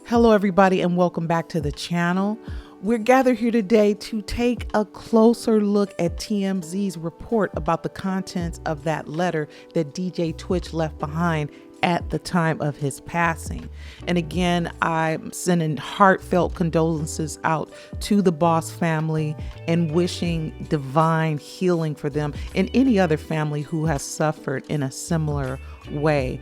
Hello everybody and welcome back to the channel. We're gathered here today to take a closer look at TMZ's report about the contents of that letter that DJ tWitch left behind at the time of his passing. And again, I'm sending heartfelt condolences out to the Boss family and wishing divine healing for them and any other family who has suffered in a similar way.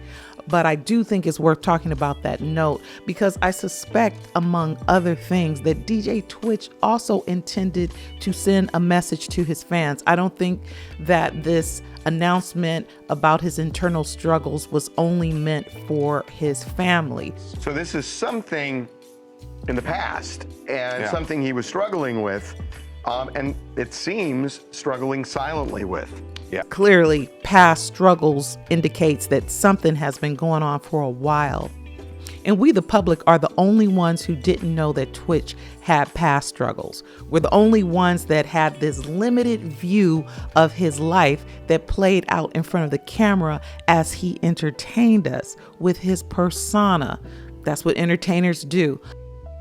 But I do think it's worth talking about that note because I suspect, among other things, that DJ tWitch also intended to send a message to his fans. I don't think that this announcement about his internal struggles was only meant for his family. So this is something in the past and something he was struggling with, and it seems struggling silently with. Clearly, past struggles indicates that something has been going on for a while. And we, the public, are the only ones who didn't know that tWitch had past struggles. We're the only ones that had this limited view of his life that played out in front of the camera as he entertained us with his persona. That's what entertainers do.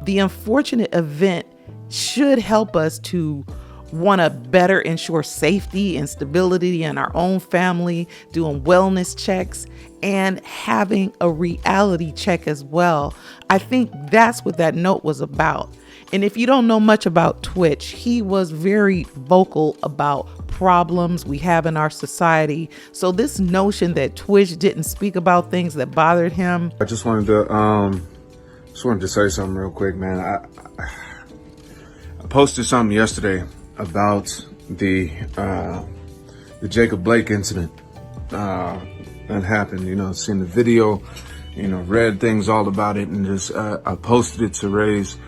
The unfortunate event should help us to want to better ensure safety and stability in our own family, doing wellness checks, and having a reality check as well. I think that's what that note was about. And if you don't know much about tWitch, he was very vocal about problems we have in our society. So this notion that tWitch didn't speak about things that bothered him. I just wanted to say something real quick, man. I posted something yesterday about the Jacob Blake incident that happened. You know, seen the video, you know, read things all about it, and just I posted it to raise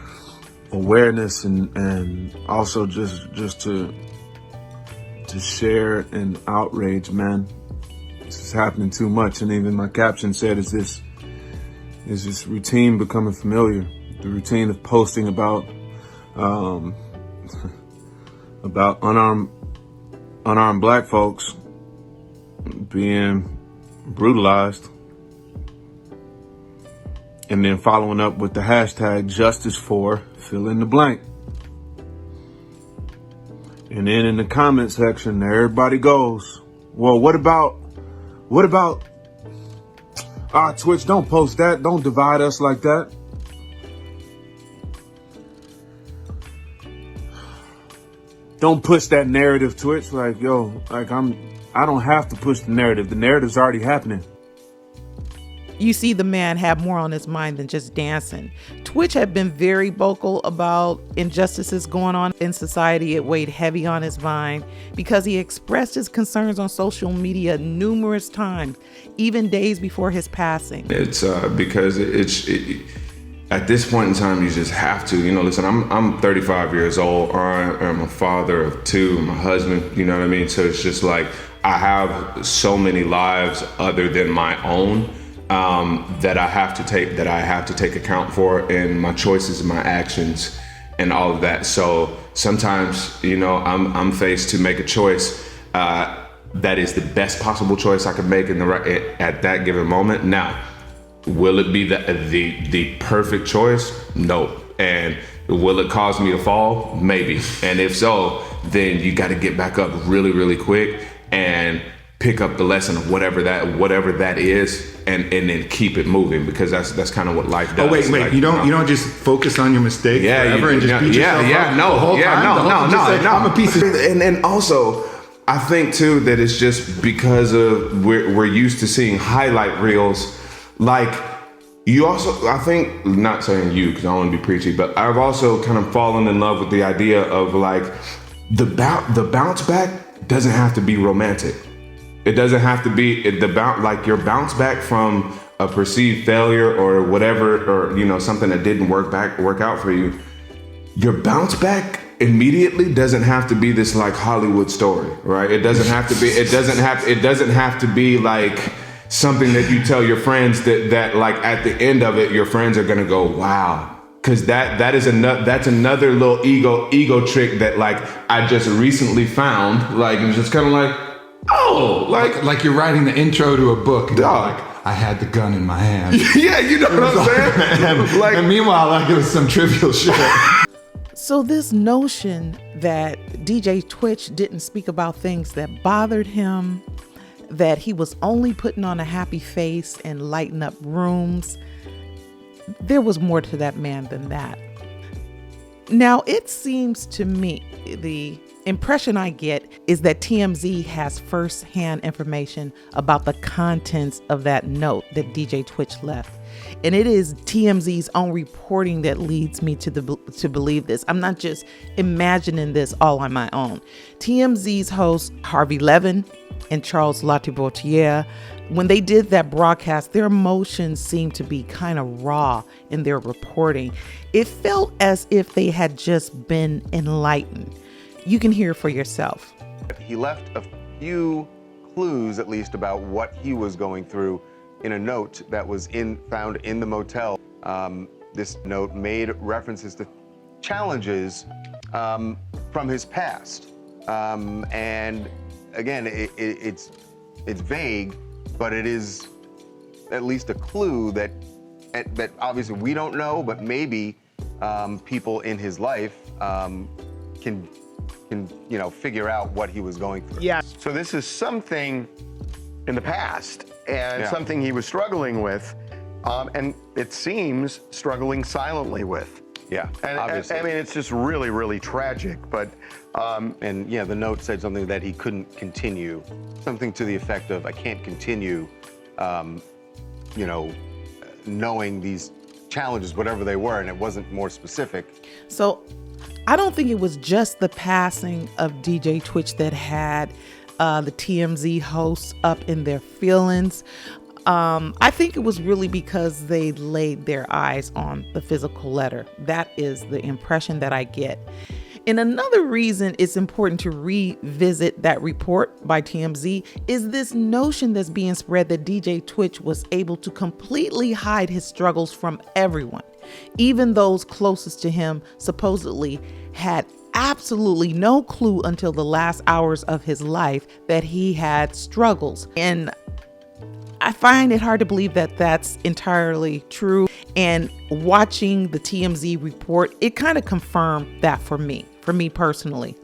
awareness and also just to share an outrage, man. This is happening too much, and even my caption said, "Is this routine becoming familiar? The routine of posting about." About unarmed black folks being brutalized, and then following up with the hashtag justice for fill in the blank. And then in the comment section, there everybody goes, well, what about tWitch, don't post that, don't divide us like that. Don't push that narrative, tWitch. Like, yo, like I don't have to push the narrative. The narrative's already happening. You see, the man had more on his mind than just dancing. tWitch had been very vocal about injustices going on in society. It weighed heavy on his mind because he expressed his concerns on social media numerous times, even days before his passing. It's because at this point in time, you just have to, you know, listen, I'm 35 years old. I'm a father of two, I'm a husband, you know what I mean? So it's just like, I have so many lives other than my own that I have to take account for in my choices and my actions and all of that. So sometimes, you know, I'm faced to make a choice that is the best possible choice I can make at that given moment. Now, will it be the perfect choice? No. And will it cause me to fall? Maybe. And if so, then you got to get back up really, really quick and pick up the lesson of whatever that is, and then keep it moving, because that's kind of what life does. Oh wait, like, you don't just focus on your mistakes forever and just beat yourself up the whole time? No. I'm a piece of and also, I think too that it's just because of we're used to seeing highlight reels. Like, you also, I think, not saying you because I don't want to be preachy, but I've also kind of fallen in love with the idea of like the bounce back doesn't have to be romantic. It doesn't have to be like your bounce back from a perceived failure or whatever, or, you know, something that didn't work out for you. Your bounce back immediately doesn't have to be this like Hollywood story, right? It doesn't have to be like something that you tell your friends that like at the end of it, your friends are gonna go, wow. Cause that's another little ego trick that like I just recently found. Like, it's just kind of like, oh, like you're writing the intro to a book. Dog. I had the gun in my hand. Yeah, you know what I'm saying? And meanwhile, like it was some trivial shit. So this notion that DJ Twitch didn't speak about things that bothered him, that he was only putting on a happy face and lighting up rooms, there was more to that man than that. Now, it seems to me, the impression I get is that TMZ has firsthand information about the contents of that note that DJ Twitch left. And it is TMZ's own reporting that leads me to believe this. I'm not just imagining this all on my own. TMZ's hosts, Harvey Levin and Charles Latibotiere, when they did that broadcast, their emotions seemed to be kind of raw in their reporting. It felt as if they had just been enlightened. You can hear for yourself. He left a few clues, at least, about what he was going through in a note that was found in the motel. This note made references to challenges from his past. And again, it's vague, but it is at least a clue that obviously we don't know, but maybe people in his life can figure out what he was going through. Yeah. So this is something in the past and something he was struggling with, and it seems struggling silently with. Yeah, and obviously. I mean, it's just really, really tragic. But the note said something that he couldn't continue, something to the effect of, I can't continue, knowing these challenges, whatever they were, and it wasn't more specific. So I don't think it was just the passing of DJ Twitch that had the TMZ hosts up in their feelings. I think it was really because they laid their eyes on the physical letter. That is the impression that I get. And another reason it's important to revisit that report by TMZ is this notion that's being spread that DJ Twitch was able to completely hide his struggles from everyone. Even those closest to him supposedly had absolutely no clue until the last hours of his life that he had struggles. And I find it hard to believe that that's entirely true. And watching the TMZ report, it kind of confirmed that for me personally.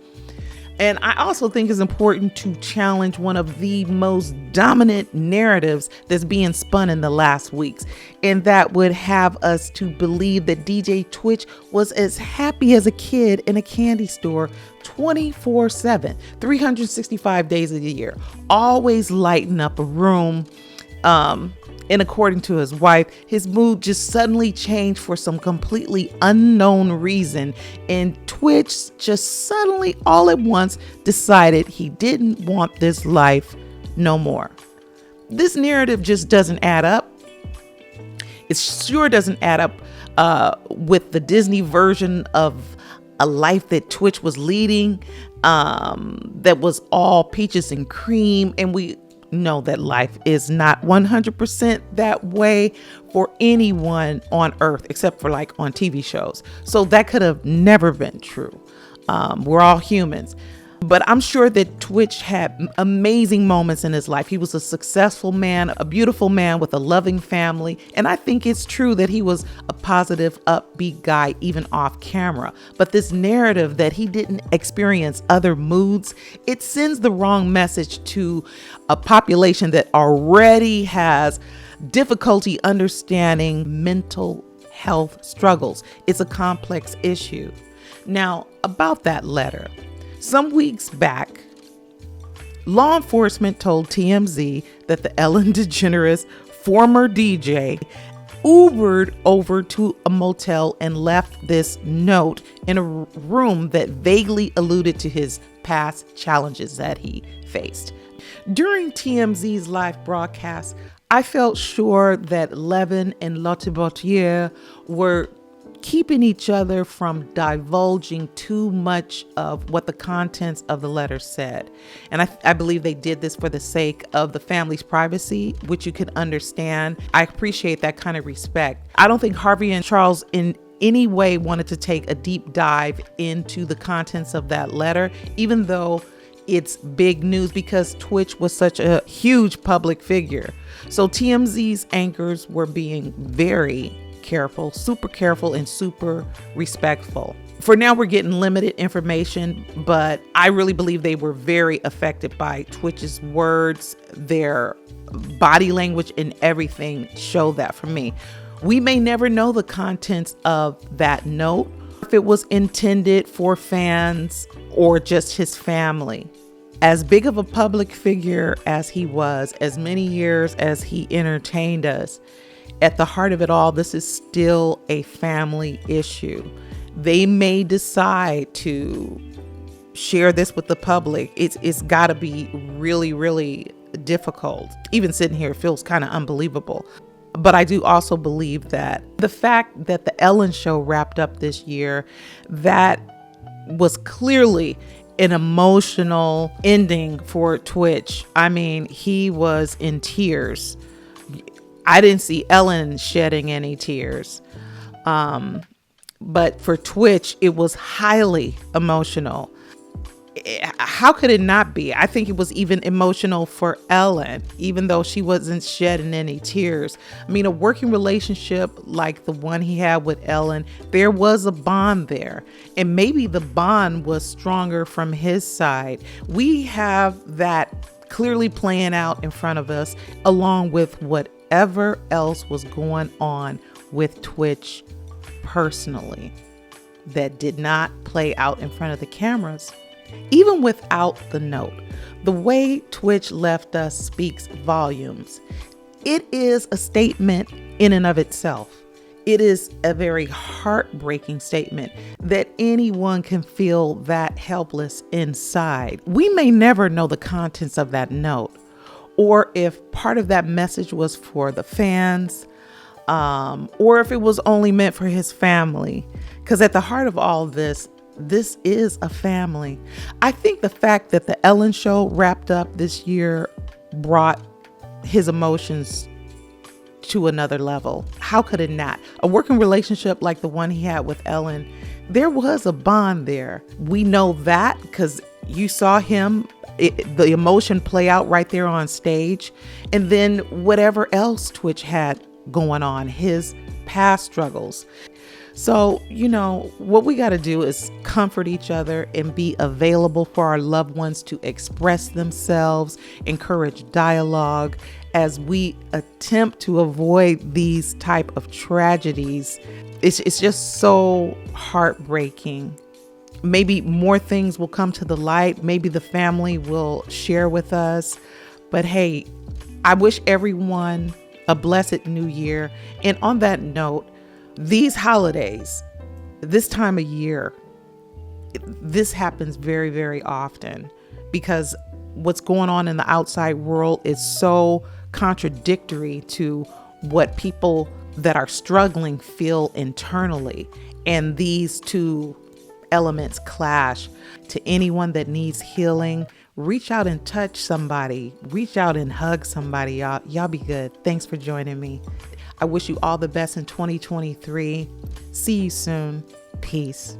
And I also think it's important to challenge one of the most dominant narratives that's being spun in the last weeks. And that would have us to believe that DJ Twitch was as happy as a kid in a candy store 24/7, 365 days of the year, always lighting up a room. And according to his wife, his mood just suddenly changed for some completely unknown reason. And Twitch just suddenly all at once decided he didn't want this life no more. This narrative just doesn't add up. It sure doesn't add up with the Disney version of a life that Twitch was leading, that was all peaches and cream. And we know that life is not 100% that way for anyone on earth, except for like on TV shows. So that could have never been true. We're all humans. But I'm sure that Twitch had amazing moments in his life. He was a successful man, a beautiful man with a loving family. And I think it's true that he was a positive, upbeat guy, even off camera. But this narrative that he didn't experience other moods, it sends the wrong message to a population that already has difficulty understanding mental health struggles. It's a complex issue. Now, about that letter. Some weeks back, law enforcement told TMZ that the Ellen DeGeneres former DJ Ubered over to a motel and left this note in a room that vaguely alluded to his past challenges that he faced. During TMZ's live broadcast, I felt sure that Levin and Latibotiere were keeping each other from divulging too much of what the contents of the letter said. And I believe they did this for the sake of the family's privacy, which you can understand. I appreciate that kind of respect. I don't think Harvey and Charles in any way wanted to take a deep dive into the contents of that letter, even though it's big news because Twitch was such a huge public figure. So TMZ's anchors were being very careful, super careful, and super respectful. For now, we're getting limited information, but I really believe they were very affected by Twitch's words. Their body language and everything showed that for me. We may never know the contents of that note, if it was intended for fans or just his family. As big of a public figure as he was, as many years as he entertained us, at the heart of it all, this is still a family issue. They may decide to share this with the public. It's got to be really, really difficult. Even sitting here feels kind of unbelievable. But I do also believe that the fact that the Ellen show wrapped up this year, that was clearly an emotional ending for Twitch. I mean, he was in tears. I didn't see Ellen shedding any tears. But for Twitch, it was highly emotional. How could it not be? I think it was even emotional for Ellen, even though she wasn't shedding any tears. I mean, a working relationship like the one he had with Ellen, there was a bond there. And maybe the bond was stronger from his side. We have that clearly playing out in front of us, along with whatever else was going on with Twitch personally that did not play out in front of the cameras. Even without the note, the way Twitch left us speaks volumes. It is a statement in and of itself. It is a very heartbreaking statement that anyone can feel that helpless inside. We may never know the contents of that note, or if part of that message was for the fans, or if it was only meant for his family. Because at the heart of all this is a family. I think the fact that the Ellen show wrapped up this year brought his emotions to another level. How could it not? A working relationship like the one he had with Ellen, there was a bond there. We know that because you saw him, the emotion play out right there on stage. And then whatever else Twitch had going on, his past struggles. So, what we got to do is comfort each other and be available for our loved ones to express themselves, encourage dialogue as we attempt to avoid these type of tragedies. It's just so heartbreaking. Maybe more things will come to the light. Maybe the family will share with us. But hey, I wish everyone a blessed new year. And on that note, these holidays, this time of year, this happens very, very often because what's going on in the outside world is so contradictory to what people that are struggling feel internally. And these two elements clash. To anyone that needs healing, reach out and touch somebody. Reach out and hug somebody. Y'all be good. Thanks for joining me. I wish you all the best in 2023. See you soon. Peace.